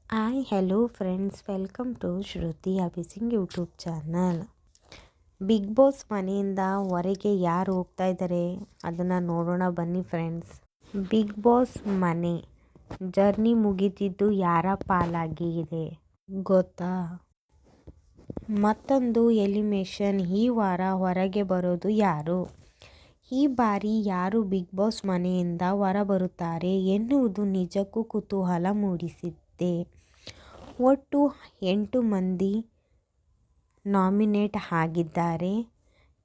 Hi hello friends, welcome to Shruti Abhising YouTube channel. Bigg Boss ಮನೆಯಿಂದ ಹೊರಗೆ ಯಾರು ಹೋಗ್ತಾ ಇದ್ದಾರೆ ಅದನ್ನು ನೋಡೋಣ ಬನ್ನಿ ಫ್ರೆಂಡ್ಸ್. ಬಿಗ್ ಬಾಸ್ ಮನೆ ಜರ್ನಿ ಮುಗಿದಿದ್ದು ಯಾರ ಪಾಲಾಗಿದೆ ಗೊತ್ತಾ? ಮತ್ತೊಂದು ಎಲಿಮಿನೇಷನ್ ಈ ವಾರ ಹೊರಗೆ ಬರೋದು ಯಾರು? ಈ ಬಾರಿ ಯಾರು ಬಿಗ್ ಬಾಸ್ ಮನೆಯಿಂದ ಹೊರಬರುತ್ತಾರೆ ಎನ್ನುವುದು ನಿಜಕ್ಕೂ ಕುತೂಹಲ ಮೂಡಿಸಿದೆ. ಒಟ್ಟು 8 ಮಂದಿ ನಾಮಿನೇಟ್ ಆಗಿದ್ದಾರೆ.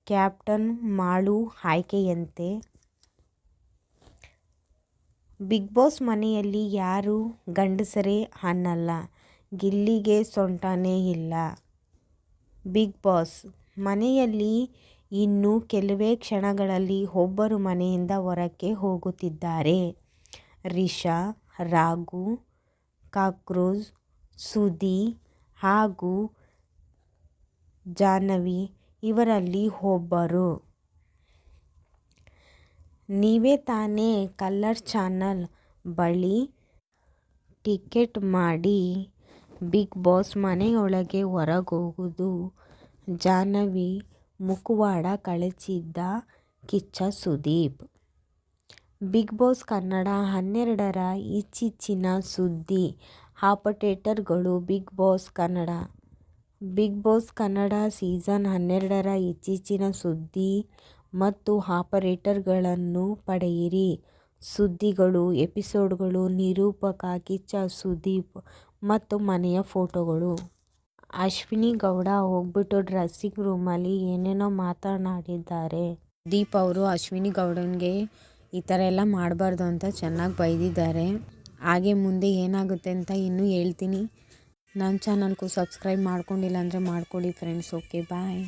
ಕ್ಯಾಪ್ಟನ್ ಮಾಳು ಆಯ್ಕೆಯಂತೆ ಬಿಗ್ ಬಾಸ್ ಮನೆಯಲ್ಲಿ ಯಾರು ಗಂಡಸರೇ ಅನ್ನಲ್ಲ, ಗಿಲ್ಲಿಗೆ ಸೊಂಟನೇ ಇಲ್ಲ. ಬಿಗ್ ಬಾಸ್ ಮನೆಯಲ್ಲಿ ಇನ್ನು ಕೆಲವೇ ಕ್ಷಣಗಳಲ್ಲಿ ಒಬ್ಬರು ಮನೆಯಿಂದ ಹೊರಕ್ಕೆ ಹೋಗುತ್ತಿದ್ದಾರೆ. ರಿಷಾ, ರಾಘು, ಕಾಕ್ರೋಚ್, ಸುದಿ ಹಾಗೂ ಜಾಹ್ನವಿ ಇವರಲ್ಲಿ ಒಬ್ಬರು. ನೀವೇ ತಾನೇ ಕಲರ್ಸ್ ಚಾನಲ್ ಬಳಿ ಟಿಕೆಟ್ ಮಾಡಿ ಬಿಗ್ ಬಾಸ್ ಮನೆಯೊಳಗೆ ಹೊರಗೋಗೋದು ಜಾಹ್ನವಿ ಮುಖವಾಡ ಕಳಚಿದ್ದ ಕಿಚ್ಚ ಸುದೀಪ್. ಬಿಗ್ ಬಾಸ್ ಕನ್ನಡ 12ರ ಇತ್ತೀಚಿನ ಸುದ್ದಿ ಅಪ್ಡೇಟ್ಗಳು. ಬಿಗ್ ಬಾಸ್ ಕನ್ನಡ ಸೀಸನ್ 12ರ ಇತ್ತೀಚಿನ ಸುದ್ದಿ ಮತ್ತು ಅಪ್ಡೇಟ್ಗಳನ್ನು ಪಡೆಯಿರಿ. ಸುದ್ದಿಗಳು, ಎಪಿಸೋಡ್ಗಳು, ನಿರೂಪಕ ಕಿಚ್ಚ ಸುದೀಪ್ ಮತ್ತು ಮನೆಯ ಫೋಟೋಗಳು. ಅಶ್ವಿನಿ ಗೌಡ ಹೋಗ್ಬಿಟ್ಟು ಡ್ರೆಸ್ಸಿಂಗ್ ರೂಮಲ್ಲಿ ಏನೇನೋ ಮಾತನಾಡಿದ್ದಾರೆ. ಸುದೀಪ್ ಅವರು ಅಶ್ವಿನಿ ಗೌಡನಿಗೆ ಈ ಥರ ಎಲ್ಲ ಮಾಡಬಾರ್ದು ಅಂತ ಚೆನ್ನಾಗಿ ಬೈದಿದ್ದಾರೆ. ಹಾಗೆ ಮುಂದೆ ಏನಾಗುತ್ತೆ ಅಂತ ಇನ್ನೂ ಹೇಳ್ತೀನಿ. ನನ್ನ ಚಾನಲ್ಗೂ ಸಬ್ಸ್ಕ್ರೈಬ್ ಮಾಡ್ಕೊಂಡಿಲ್ಲ ಅಂದರೆ ಮಾಡ್ಕೊಳ್ಳಿ ಫ್ರೆಂಡ್ಸ್. ಓಕೆ, ಬಾಯ್.